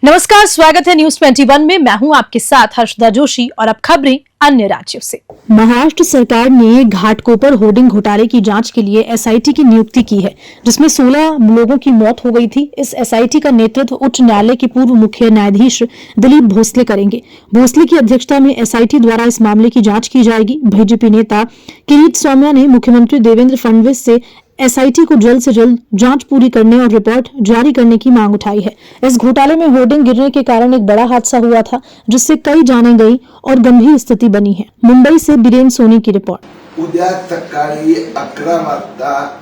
नमस्कार, स्वागत है न्यूज 21 में। मैं हूं आपके साथ हर्षदा जोशी और अब खबरें अन्य राज्यों से। महाराष्ट्र सरकार ने घाटकोपर होर्डिंग घोटाले की जांच के लिए एसआईटी की नियुक्ति की है, जिसमें 16 लोगों की मौत हो गई थी। इस एसआईटी का नेतृत्व उच्च न्यायालय के पूर्व मुख्य न्यायाधीश दिलीप भोसले करेंगे। भोसले की अध्यक्षता में एसआईटी द्वारा इस मामले की जांच की जाएगी। बीजेपी नेता किरीट स्वाम्या ने मुख्यमंत्री देवेंद्र फडणवीस से एसआईटी को जल्द से जल्द जांच पूरी करने और रिपोर्ट जारी करने की मांग उठाई है। इस घोटाले में होर्डिंग गिरने के कारण एक बड़ा हादसा हुआ था, जिससे कई जानें गई और गंभीर स्थिति बनी है। मुंबई से बीरेन सोनी की रिपोर्ट। उद्या सकाळी 11 वाजता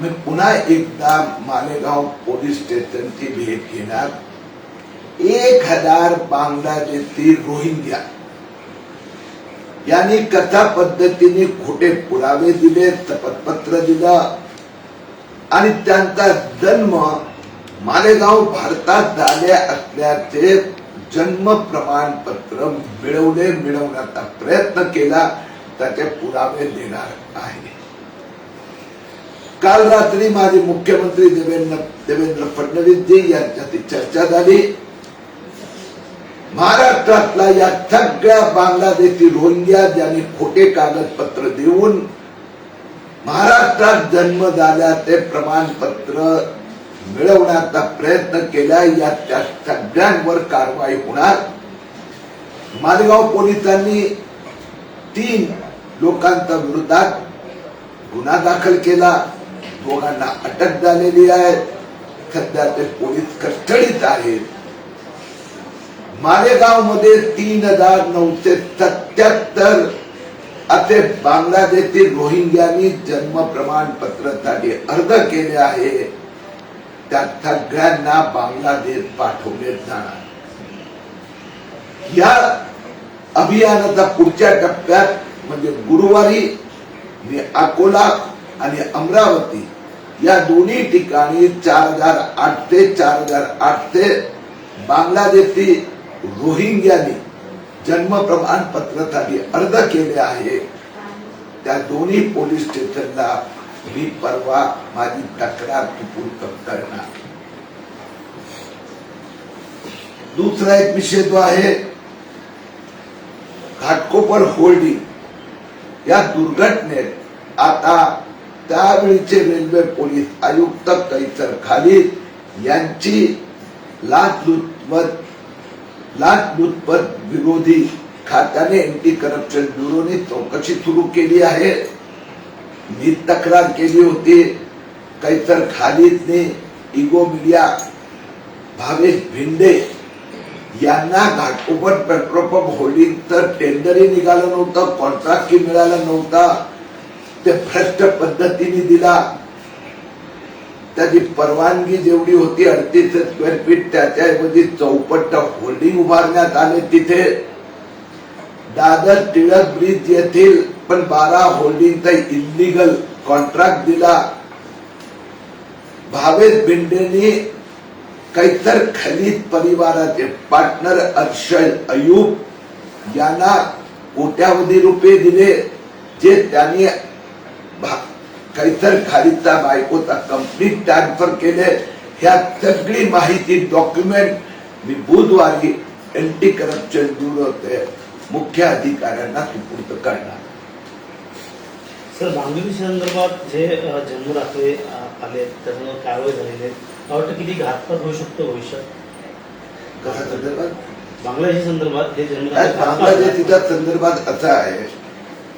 मी पुन्हा एकदा मालेगाव पोलीस स्टेशनची भेट घेणार। 1000 बांगलादेशी रोहिंग्या यांनी कथा पद्धतीने खोटे पुरावे दिले, शपथपत्र दिलं आणि त्यांचा जन्म मालेगाव भारतात झाले असल्याचे जन्म प्रमाणपत्र मिळवण्याचा प्रयत्न केला, त्याचे पुरावे देणार आहे। काल रात्री माझे मुख्यमंत्री देवेंद्र फडणवीस जी यांच्याशी चर्चा झाली। महाराष्ट्रातला या सगळ्या बांगलादेशी रोहिंग्या ज्यांनी खोटे कागदपत्र देऊन महाराष्ट्रात जन्म झाल्याचे प्रमाणपत्र मिळवण्याचा प्रयत्न केला, या त्या सगळ्यांवर कारवाई होणार। मालेगाव पोलिसांनी 3 लोकांच्या विरोधात गुन्हा दाखल केला, दोघांना अटक झालेली आहे। सध्या ते पोलीस कस्टडीत आहेत। मालेगाव मध्ये 3977 असे बांगलादेशी रोहिंग्यांनी जन्म प्रमाणपत्रासाठी अर्ज केले आहे। त्या सगळ्यांना बांगलादेश पाठवले जाणार। या अभियानाचा पुढच्या टप्प्यात म्हणजे गुरुवारी मी अकोला आणि अमरावती या दोन्ही ठिकाणी 4800 बांगलादेशी रोहिंग्यांनी जन्म प्रमाणपत्रासाठी अर्ज केले आहे। त्या दोन्ही पोलीस स्टेशनला मी परवा माझी तक्रार सुपूर्द करणार। दुसरा एक विषय जो आहे घाटकोपर होल्डिंग या दुर्घटनेत आता त्यावेळीचे रेल्वे पोलीस आयुक्त कैसर खालिद यांची लाचलुचपत विरोधी खात्याने एंटी करप्शन ब्युरोने चौकशी सुरू केली आहे। मी तक्रार केली होती। कैसर खालिदने इगो मीडिया भावेश भिंडे यांना घाटकोपर पेट्रोल पंप होल्डिंगचं टेंडरही निघालं नव्हतं, कॉन्ट्रॅक्टही मिळालं नव्हतं, ते भ्रष्ट पद्धतीने दिला। त्याची परवानगी जेवढी होती 38 स्क्वेअर फीट, त्याच्याऐवजी 64 होल्डिंग उभारण्यात आले तिथे। दादर टिळक ब्रिज येथील पण 12 होल्डिंगचा इल्लीगल कॉन्ट्रॅक्ट दिला। भावेश भिंडेंनी कैसर खालिद परिवाराचे पार्टनर अर्शद अयूब यांना कोट्यावधी रुपये दिले, जे त्यांनी कैसर खालिदचा बायकोचा कंप्लीट ट्रान्सफर केले। ह्या सगळी माहिती डॉक्युमेंट मी बुधवारी एंटी करप्शन ब्युरोचे मुख्य अधिकाऱ्यांना सुपूर्द करणार। सर, बांगलादेश संदर्भात जे जन्मदाखले आले त्याच्यावर कारवाई झालेली आहे, वाटतं किती घातपात होऊ शकतो भविष्यात? कशा संदर्भात? बांगलादेशी संदर्भात हे बांगलादेशीच्या संदर्भात असं आहे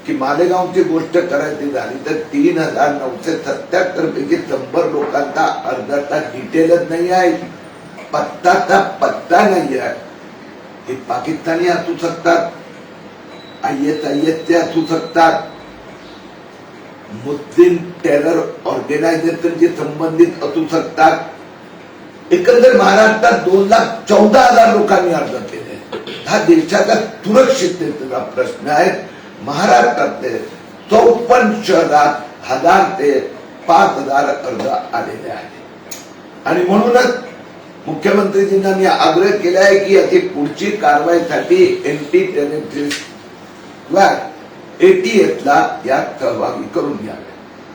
की मालेगावची गोष्ट करायची झाली तर 3977 पैकी 100 लोकांचा अर्जाचा डिटेलच नाही आहे, पत्ता नाही आहे। हे पाकिस्तानी असू शकतात, ISISचे असू शकतात, मुस्लिम टेरर ऑर्गनायझेशनशी संबंधित असू शकतात। एकंदर महाराष्ट्रात 2,14,000 लोकांनी अर्ज केले। हा देशाचा सुरक्षिततेचा प्रश्न आहे। महाराष्ट्रातले 54 शहरात 1000 ते 5000 अर्ज आलेले आहेत आणि म्हणूनच मुख्यमंत्रीजींना मी आग्रह केला आहे की याची पुढची कारवाईसाठी एंटी टेररिस्ट स्क्वॉड ATF ला यात सहभागी करून घ्यावे।